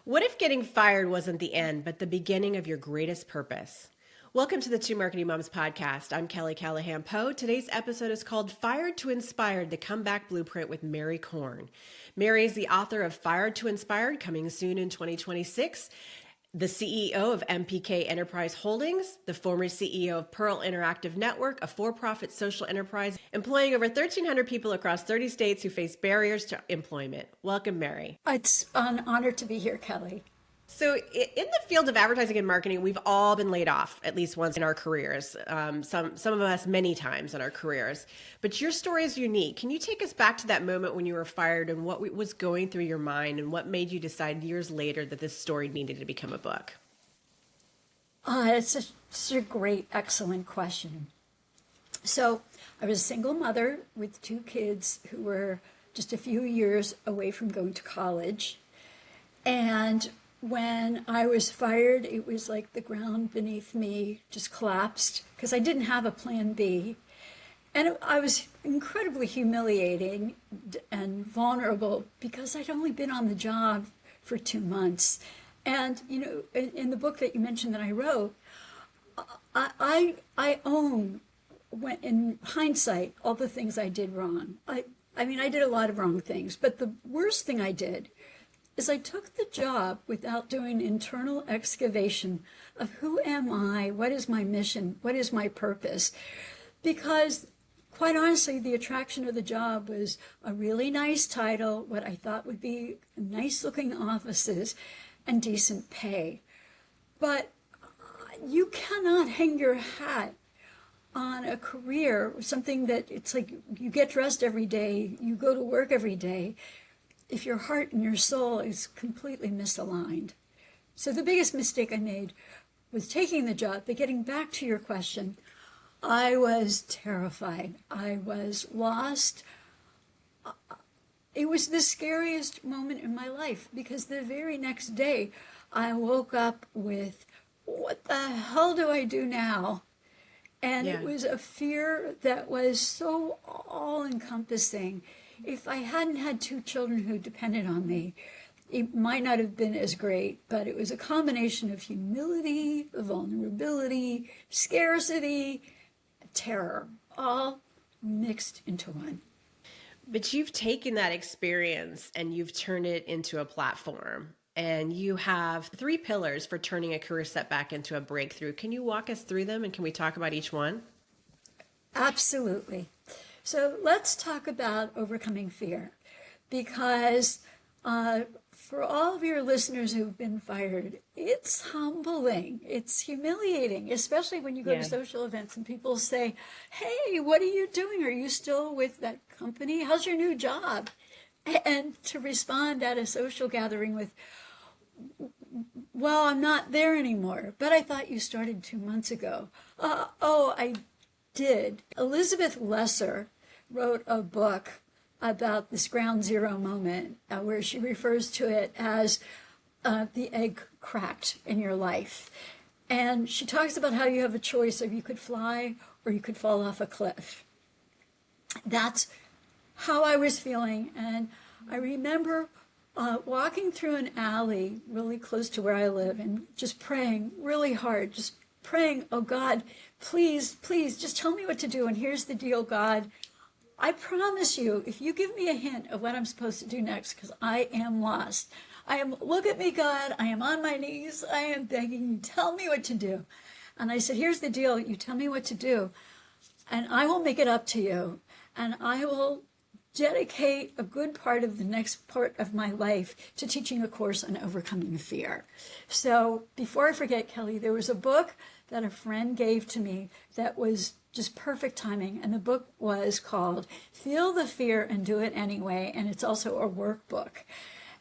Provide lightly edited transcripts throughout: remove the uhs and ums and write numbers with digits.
What if getting fired wasn't the end, but the beginning of your greatest purpose? Welcome to the Two Marketing Moms podcast. I'm Kelly Callahan Poe. Today's episode is called Fired to Inspired, the Comeback Blueprint with Mary Korn. Mary is the author of Fired to Inspired, coming soon in 2026. The CEO of MPK Enterprise Holdings, the former CEO of Pearl Interactive Network, a for-profit social enterprise employing over 1,300 people across 30 states who face barriers to employment. Welcome, Mary. It's an honor to be here, Kelly. So in the field of advertising and marketing, we've all been laid off at least once in our careers, some of us many times in our careers. But your story is unique. Can you take us back to that moment when you were fired and what was going through your mind and what made you decide years later that this story needed to become a book? It's a great, excellent question. So I was a single mother with two kids who were just a few years away from going to college. And when I was fired, it was like the ground beneath me just collapsed because I didn't have a plan B. And I was incredibly humiliating and vulnerable because I'd only been on the job for 2 months. And, you know, in the book that you mentioned that I wrote, I own, when, in hindsight, all the things I did wrong. I mean, I did a lot of wrong things, but the worst thing I did is I took the job without doing internal excavation of who am I, what is my mission, what is my purpose. Because quite honestly, the attraction of the job was a really nice title, what I thought would be nice looking offices and decent pay. But you cannot hang your hat on a career, something that it's like you get dressed every day, you go to work every day, if your heart and your soul is completely misaligned. So the biggest mistake I made was taking the job. But getting back to your question, I was terrified. I was lost. It was the scariest moment in my life because the very next day I woke up with, what the hell do I do now? And It was a fear that was so all-encompassing. If I hadn't had two children who depended on me, it might not have been as great, but it was a combination of humility, vulnerability, scarcity, terror, all mixed into one. But you've taken that experience and you've turned it into a platform. And you have 3 pillars for turning a career setback into a breakthrough. Can you walk us through them and can we talk about each one? Absolutely. So let's talk about overcoming fear, because for all of your listeners who've been fired, it's humbling, it's humiliating, especially when you go to social events and people say, hey, what are you doing? Are you still with that company? How's your new job? And to respond at a social gathering with, well, I'm not there anymore, but I thought you started 2 months ago. I did. Elizabeth Lesser wrote a book about this ground zero moment where she refers to it as the egg cracked in your life. And she talks about how you have a choice of you could fly or you could fall off a cliff. That's how I was feeling. And I remember walking through an alley really close to where I live and just praying really hard, just praying, oh God, please, please, just tell me what to do. And here's the deal, God. I promise you, if you give me a hint of what I'm supposed to do next, because I am lost. Look at me, God. I am on my knees. I am begging you, tell me what to do. And I said, here's the deal. You tell me what to do, and I will make it up to you. And I will dedicate a good part of the next part of my life to teaching a course on overcoming fear. So before I forget, Kelly, there was a book that a friend gave to me that was just perfect timing. And the book was called Feel the Fear and Do It Anyway. And it's also a workbook.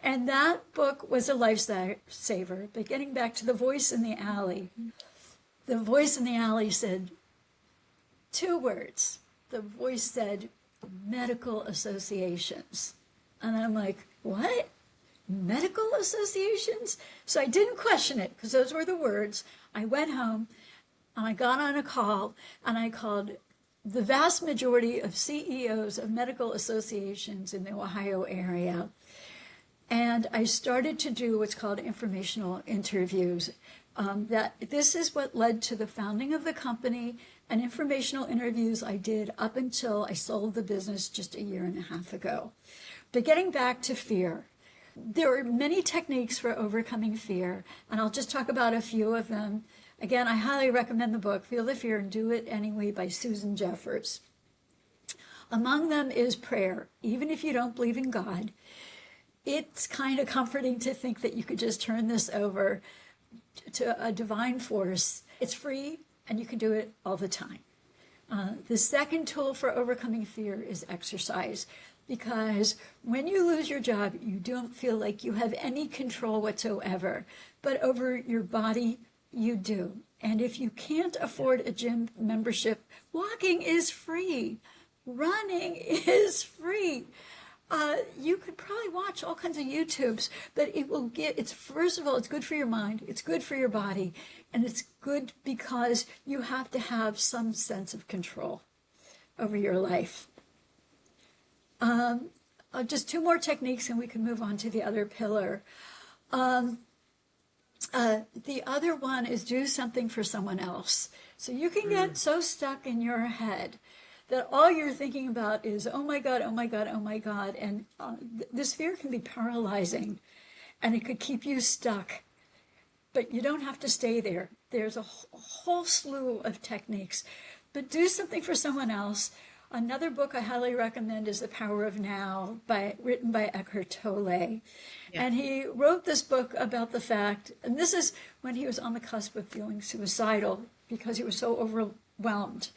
And that book was a lifesaver. But getting back to the voice in the alley, the voice in the alley said 2 words. The voice said, medical associations. And I'm like, what? Medical associations? So I didn't question it because those were the words. I went home and I got on a call and I called the vast majority of CEOs of medical associations in the Ohio area. And I started to do what's called informational interviews. This is what led to the founding of the company, and informational interviews I did up until I sold the business just a year and a half ago. But getting back to fear, there are many techniques for overcoming fear, and I'll just talk about a few of them. Again, I highly recommend the book, Feel the Fear and Do It Anyway by Susan Jeffers. Among them is prayer. Even if you don't believe in God, it's kind of comforting to think that you could just turn this over to a divine force. It's free, and you can do it all the time. The second tool for overcoming fear is exercise, because when you lose your job, you don't feel like you have any control whatsoever, but over your body, you do. And if you can't afford a gym membership, walking is free. Running is free. You could probably watch all kinds of YouTubes, but it's first of all, it's good for your mind, it's good for your body, and it's good because you have to have some sense of control over your life. Just two more techniques and we can move on to the other pillar. The other one is do something for someone else. So you can get so stuck in your head that all you're thinking about is, oh my God, oh my God, oh my God. And this fear can be paralyzing and it could keep you stuck. But you don't have to stay there. There's a whole slew of techniques. But do something for someone else. Another book I highly recommend is The Power of Now, written by Eckhart Tolle. Yeah. And he wrote this book about the fact, and this is when he was on the cusp of feeling suicidal because he was so overwhelmed.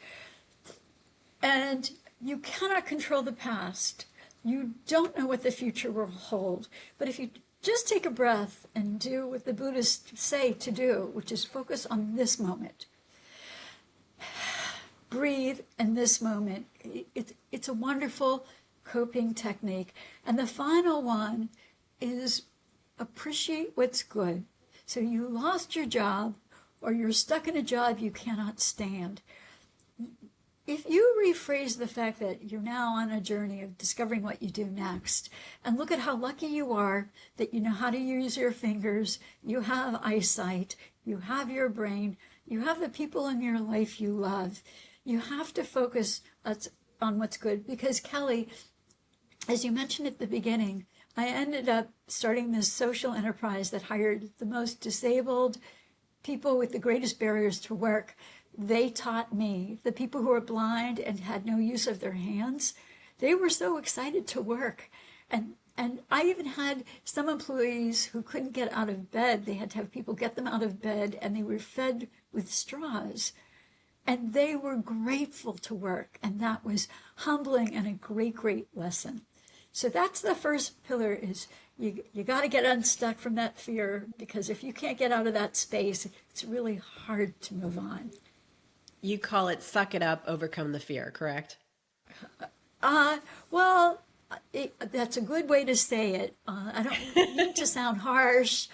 And you cannot control the past. You don't know what the future will hold. But if you just take a breath and do what the Buddhists say to do, which is focus on this moment. Breathe in this moment. It's a wonderful coping technique. And the final one is appreciate what's good. So you lost your job or you're stuck in a job you cannot stand. If you rephrase the fact that you're now on a journey of discovering what you do next, and look at how lucky you are that you know how to use your fingers, you have eyesight, you have your brain, you have the people in your life you love, you have to focus on what's good. Because Kelly, as you mentioned at the beginning, I ended up starting this social enterprise that hired the most disabled people with the greatest barriers to work. They taught me, the people who were blind and had no use of their hands, they were so excited to work. And I even had some employees who couldn't get out of bed. They had to have people get them out of bed, and they were fed with straws. And they were grateful to work. And that was humbling and a great, great lesson. So that's the first pillar, is you got to get unstuck from that fear, because if you can't get out of that space, it's really hard to move on. You call it suck it up, overcome the fear, correct? Well, that's a good way to say it. I don't mean to sound harsh.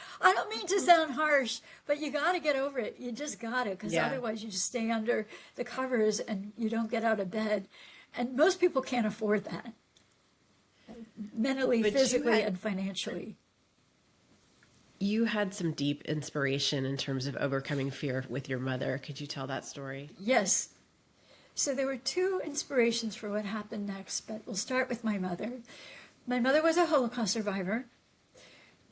But you got to get over it. You just got to, because otherwise you just stay under the covers and you don't get out of bed. And most people can't afford that, mentally, physically, and financially. You had some deep inspiration in terms of overcoming fear with your mother. Could you tell that story? Yes. So there were two inspirations for what happened next, but we'll start with my mother. My mother was a Holocaust survivor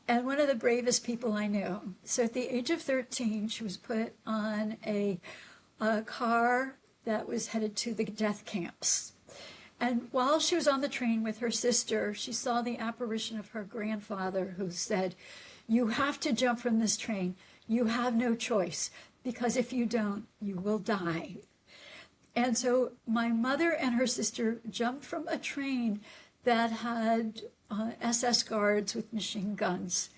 and one of the bravest people I knew. So at the age of 13, she was put on a car that was headed to the death camps. And while she was on the train with her sister, she saw the apparition of her grandfather, who said, "You have to jump from this train. You have no choice, because if you don't, you will die." And so my mother and her sister jumped from a train that had SS guards with machine guns.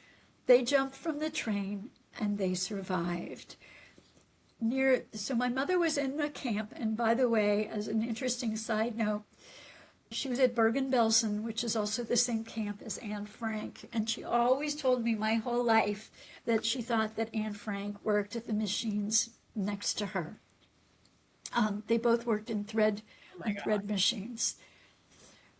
They jumped from the train and they survived. So my mother was in a camp, and by the way, as an interesting side note, she was at Bergen-Belsen, which is also the same camp as Anne Frank. And she always told me my whole life that she thought that Anne Frank worked at the machines next to her. They both worked in thread machines.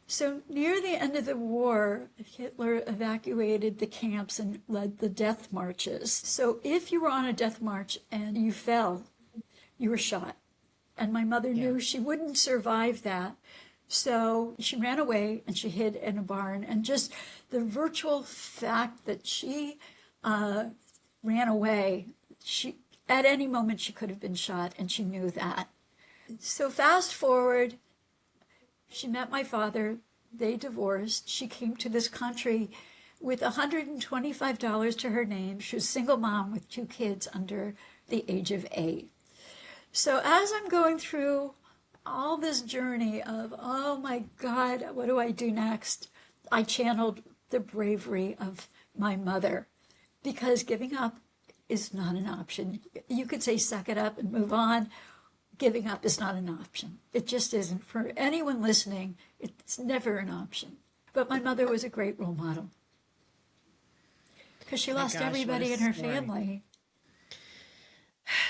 So near the end of the war, Hitler evacuated the camps and led the death marches. So if you were on a death march and you fell, you were shot. And my mother knew she wouldn't survive that. So she ran away and she hid in a barn. And just the virtual fact that she ran away, at any moment she could have been shot, and she knew that. So fast forward, she met my father, they divorced, she came to this country with $125 to her name. She was a single mom with 2 kids under the age of 8. So as I'm going through all this journey of, oh my God, what do I do next? I channeled the bravery of my mother, because giving up is not an option. You could say suck it up and move on. Giving up is not an option. It just isn't. For anyone listening, it's never an option. But my mother was a great role model, because she lost everybody in her family.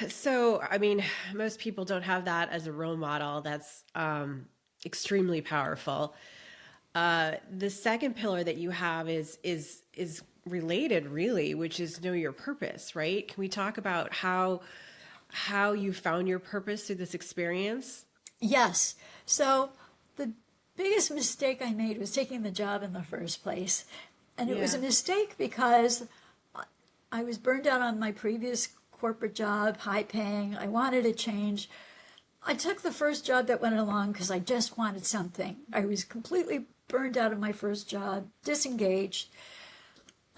So, I mean, most people don't have that as a role model. That's extremely powerful. The second pillar that you have is related, really, which is know your purpose, right? Can we talk about how you found your purpose through this experience? Yes. So the biggest mistake I made was taking the job in the first place. And it was a mistake because I was burned out on my previous corporate job, high paying. I wanted a change. I took the first job that went along because I just wanted something. I was completely burned out of my first job, disengaged.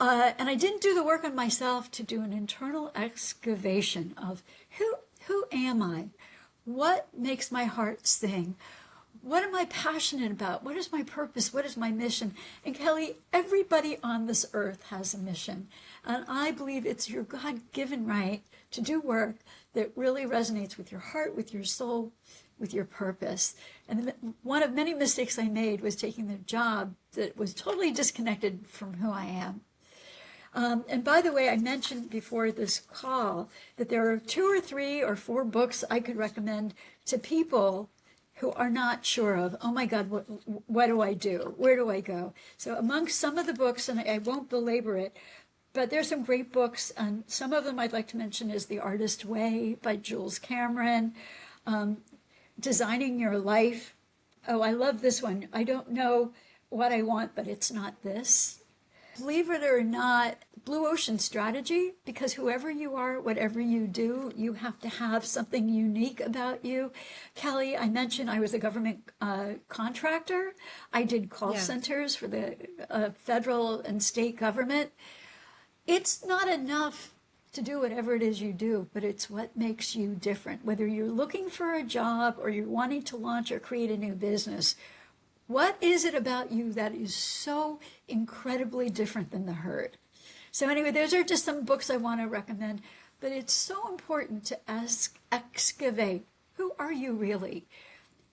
And I didn't do the work on myself to do an internal excavation of who am I? What makes my heart sing? What am I passionate about? What is my purpose? What is my mission? And Kelly, everybody on this earth has a mission. And I believe it's your God-given right to do work that really resonates with your heart, with your soul, with your purpose. And one of many mistakes I made was taking the job that was totally disconnected from who I am. And by the way, I mentioned before this call that there are 2 or 3 or 4 books I could recommend to people who are not sure of, oh my God, what do I do? Where do I go? So amongst some of the books, and I won't belabor it, but there's some great books, and some of them I'd like to mention is The Artist Way by Jules Cameron, Designing Your Life. Oh, I love this one. I don't know what I want, but it's not this. Believe it or not, Blue Ocean Strategy, because whoever you are, whatever you do, you have to have something unique about you. Kelly, I mentioned I was a government contractor. I did call centers for the federal and state government. It's not enough to do whatever it is you do, but it's what makes you different. Whether you're looking for a job or you're wanting to launch or create a new business, what is it about you that is so incredibly different than the herd? So anyway, those are just some books I want to recommend, but it's so important to excavate, who are you really?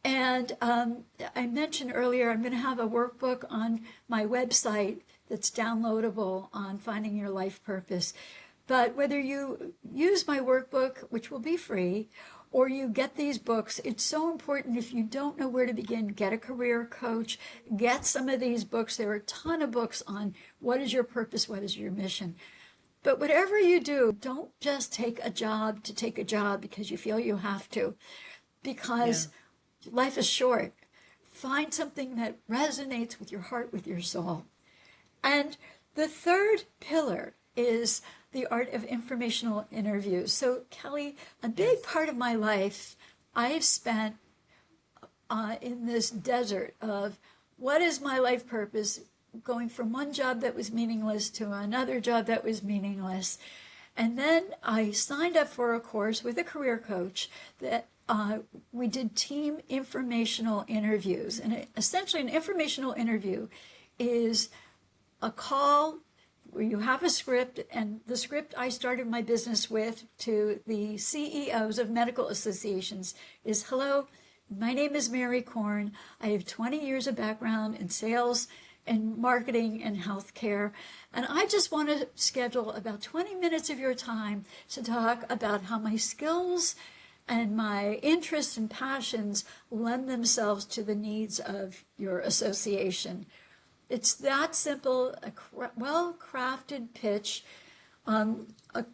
And I mentioned earlier, I'm going to have a workbook on my website that's downloadable on finding your life purpose. But whether you use my workbook, which will be free, or you get these books, it's so important. If you don't know where to begin, get a career coach, get some of these books. There are a ton of books on what is your purpose, what is your mission. But whatever you do, don't just take a job to take a job because you feel you have to, because life is short. Find something that resonates with your heart, with your soul. And the third pillar is the art of informational interviews. So Kelly, a big part of my life I've spent in this desert of what is my life purpose, going from one job that was meaningless to another job that was meaningless. And then I signed up for a course with a career coach that we did team informational interviews. And essentially an informational interview is a call where you have a script, and the script I started my business with to the CEOs of medical associations is, hello, my name is Mary Korn. I have 20 years of background in sales and marketing and healthcare, and I just want to schedule about 20 minutes of your time to talk about how my skills and my interests and passions lend themselves to the needs of your association. It's that simple, a well-crafted pitch. A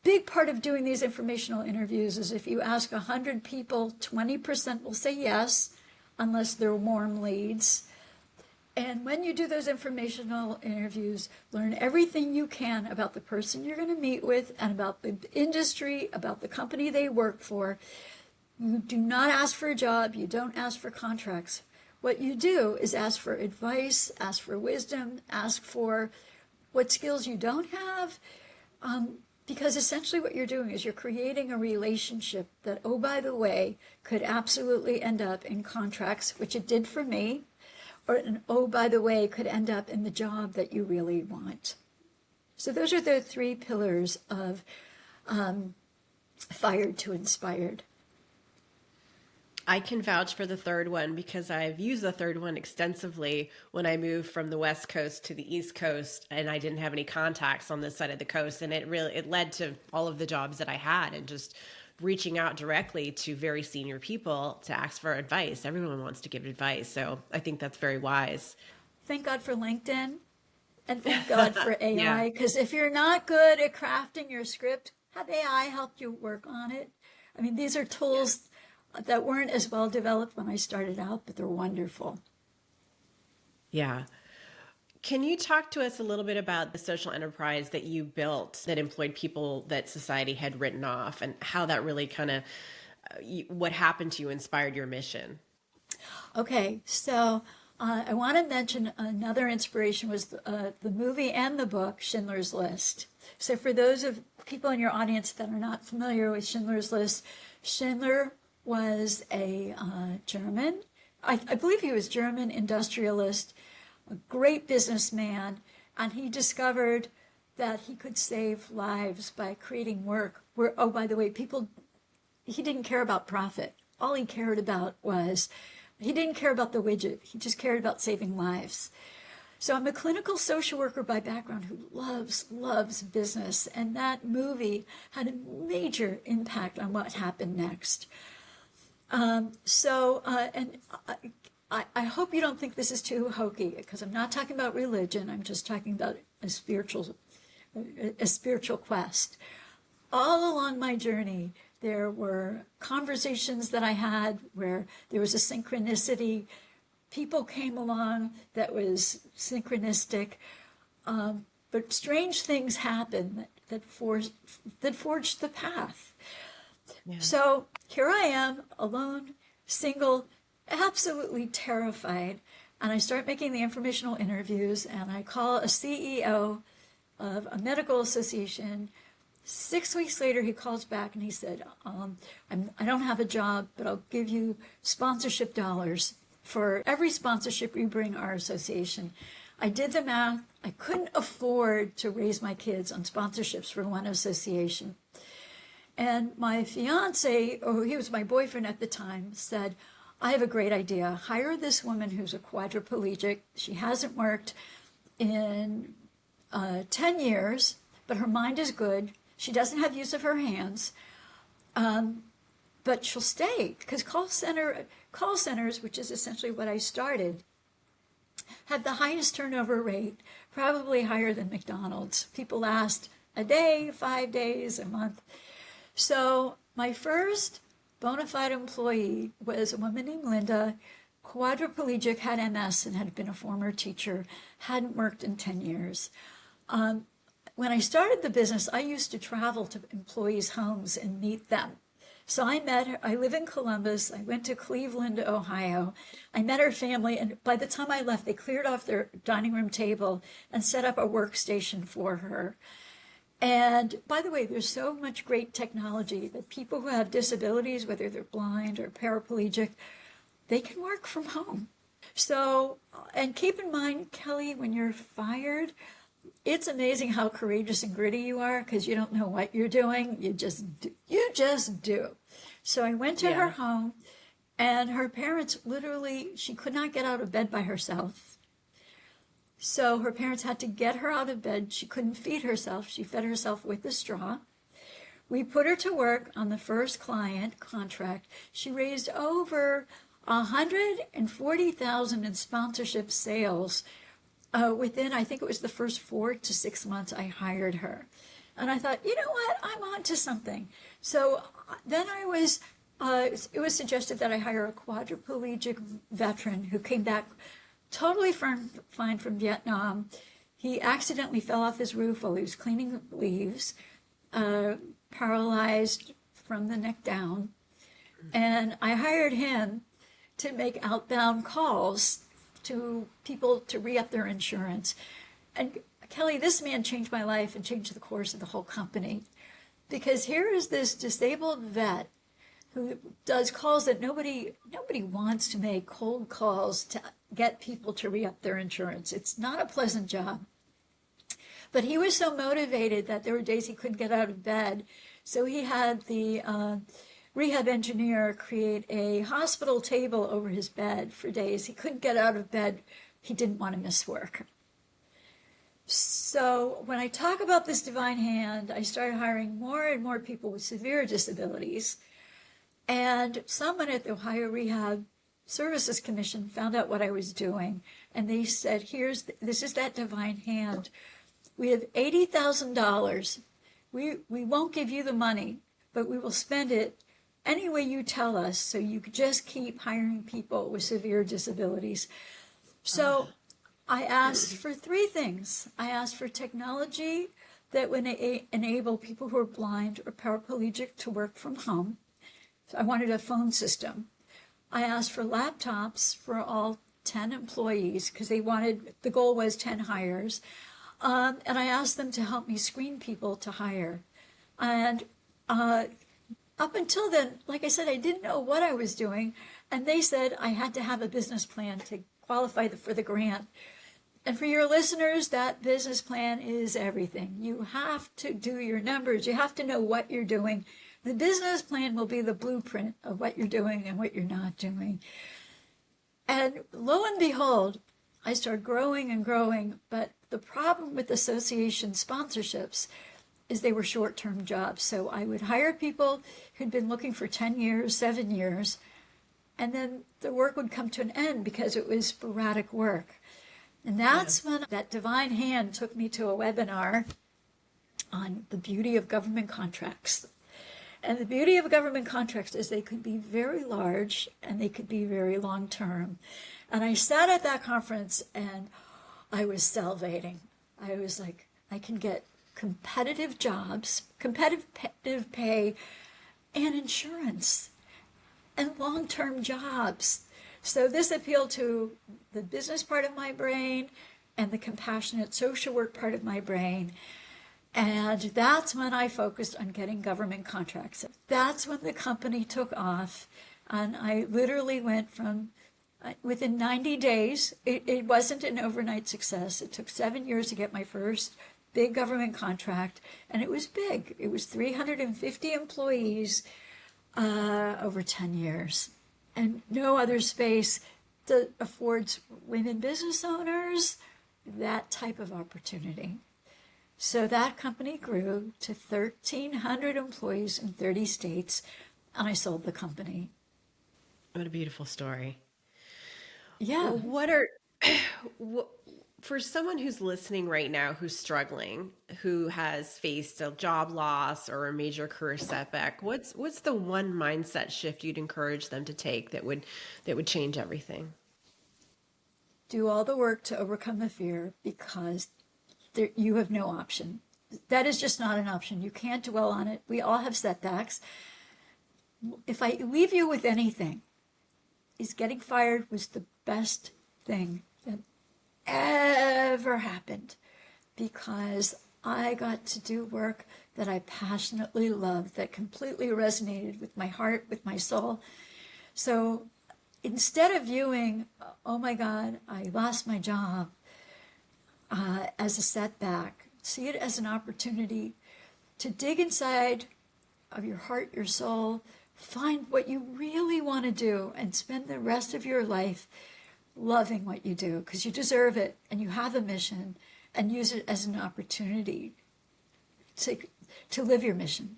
big part of doing these informational interviews is if you ask 100 people, 20% will say yes, unless they're warm leads. And when you do those informational interviews, learn everything you can about the person you're going to meet with and about the industry, about the company they work for. You do not ask for a job. You don't ask for contracts. What you do is ask for advice, ask for wisdom, ask for what skills you don't have. Because essentially what you're doing is you're creating a relationship that, oh, by the way, could absolutely end up in contracts, which it did for me. Or, oh, by the way, could end up in the job that you really want. So those are the 3 pillars of fired to inspired. I can vouch for the third one because I've used the third one extensively when I moved from the West Coast to the East Coast, and I didn't have any contacts on this side of the coast. And it led to all of the jobs that I had, and just reaching out directly to very senior people to ask for advice. Everyone wants to give advice. So I think that's very wise. Thank God for LinkedIn, and thank God for AI, Yeah. because if you're not good at crafting your script, have AI help you work on it. I mean, these are tools that weren't as well developed when I started out, but they're wonderful. Yeah. Can you talk to us a little bit about the social enterprise that you built that employed people that society had written off, and how that really kind of, what happened to you inspired your mission? Okay, so I want to mention another inspiration was the movie and the book, Schindler's List. So for those of people in your audience that are not familiar with Schindler's List, Schindler was a German, I believe he was German industrialist, a great businessman, and he discovered that he could save lives by creating work where, oh, by the way, he didn't care about profit. All he cared about was, he didn't care about the widget. He just cared about saving lives. So I'm a clinical social worker by background who loves business, and that movie had a major impact on what happened next. I hope you don't think this is too hokey, because I'm not talking about religion. I'm just talking about a spiritual quest. All along my journey, there were conversations that I had where there was a synchronicity. People came along that was synchronistic, but strange things happened that forged the path. Yeah. So here I am, alone, single, absolutely terrified, and I start making the informational interviews, and I call a CEO of a medical association. 6 weeks later, he calls back and he said, I don't have a job, but I'll give you sponsorship dollars for every sponsorship you bring our association. I did the math. I couldn't afford to raise my kids on sponsorships for one association. And my fiance, he was my boyfriend at the time, said, I have a great idea. Hire this woman who's a quadriplegic. She hasn't worked in 10 years, but her mind is good. She doesn't have use of her hands, but she'll stay, because call centers, which is essentially what I started, have the highest turnover rate, probably higher than McDonald's. People last a day, 5 days, a month. So my first bona fide employee was a woman named Linda, quadriplegic, had MS, and had been a former teacher, hadn't worked in 10 years. When I started the business, I used to travel to employees' homes and meet them. So I met her. I live in Columbus. I went to Cleveland, Ohio. I met her family, and by the time I left, they cleared off their dining room table and set up a workstation for her. And by the way, there's so much great technology that people who have disabilities, whether they're blind or paraplegic, they can work from home. So, and keep in mind, Kelly, when you're fired, it's amazing how courageous and gritty you are, because you don't know what you're doing. You just do. So I went to her home, and her parents literally, she could not get out of bed by herself. So her parents had to get her out of bed. She couldn't feed herself. She fed herself with a straw. We put her to work on the first client contract. She raised over 140,000 in sponsorship sales within, I think it was the first 4 to 6 months I hired her. And I thought, you know what, I'm on to something. So then it was suggested that I hire a quadriplegic veteran who came back totally fine from Vietnam. He accidentally fell off his roof while he was cleaning leaves, paralyzed from the neck down. And I hired him to make outbound calls to people to re-up their insurance. And Kelly, this man changed my life and changed the course of the whole company. Because here is this disabled vet who does calls that nobody wants to make, cold calls to get people to re-up their insurance. It's not a pleasant job. But he was so motivated that there were days he couldn't get out of bed. So he had the rehab engineer create a hospital table over his bed for days. He couldn't get out of bed. He didn't want to miss work. So when I talk about this divine hand, I started hiring more and more people with severe disabilities. And someone at the Ohio Rehab Services Commission found out what I was doing. And they said, this is that divine hand. We have $80,000. We won't give you the money, but we will spend it any way you tell us, so you could just keep hiring people with severe disabilities. So I asked for 3 things. I asked for technology that would enable people who are blind or paraplegic to work from home. So I wanted a phone system. I asked for laptops for all 10 employees because the goal was 10 hires. And I asked them to help me screen people to hire. And up until then, like I said, I didn't know what I was doing. And they said I had to have a business plan to qualify for the grant. And for your listeners, that business plan is everything. You have to do your numbers. You have to know what you're doing. The business plan will be the blueprint of what you're doing and what you're not doing. And lo and behold, I started growing and growing. But the problem with association sponsorships is they were short-term jobs. So I would hire people who'd been looking for 10 years, 7 years, and then the work would come to an end because it was sporadic work. And that's when that divine hand took me to a webinar on the beauty of government contracts. And the beauty of government contracts is they could be very large and they could be very long-term. And I sat at that conference and I was salivating. I was like, I can get competitive jobs, competitive pay, and insurance, and long-term jobs. So this appealed to the business part of my brain and the compassionate social work part of my brain. And that's when I focused on getting government contracts. That's when the company took off. And I literally went from, within 90 days, it wasn't an overnight success. It took 7 years to get my first big government contract. And it was big. It was 350 employees over 10 years. And no other space that affords women business owners that type of opportunity. So that company grew to 1,300 employees in 30 states, and I sold the company. What a beautiful story. Yeah. For someone who's listening right now, who's struggling, who has faced a job loss or a major career setback, what's the one mindset shift you'd encourage them to take that would change everything? Do all the work to overcome the fear, because you have no option. That is just not an option. You can't dwell on it. We all have setbacks. If I leave you with anything, is getting fired was the best thing that ever happened, because I got to do work that I passionately loved, that completely resonated with my heart, with my soul. So instead of viewing, oh my God, I lost my job, as a setback, see it as an opportunity to dig inside of your heart, your soul, find what you really want to do, and spend the rest of your life loving what you do, because you deserve it and you have a mission, and use it as an opportunity to live your mission.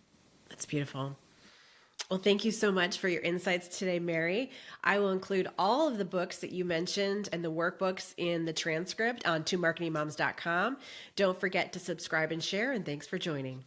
That's beautiful. Well, thank you so much for your insights today, Mary. I will include all of the books that you mentioned and the workbooks in the transcript on tomarketingmoms.com. Don't forget to subscribe and share, and thanks for joining.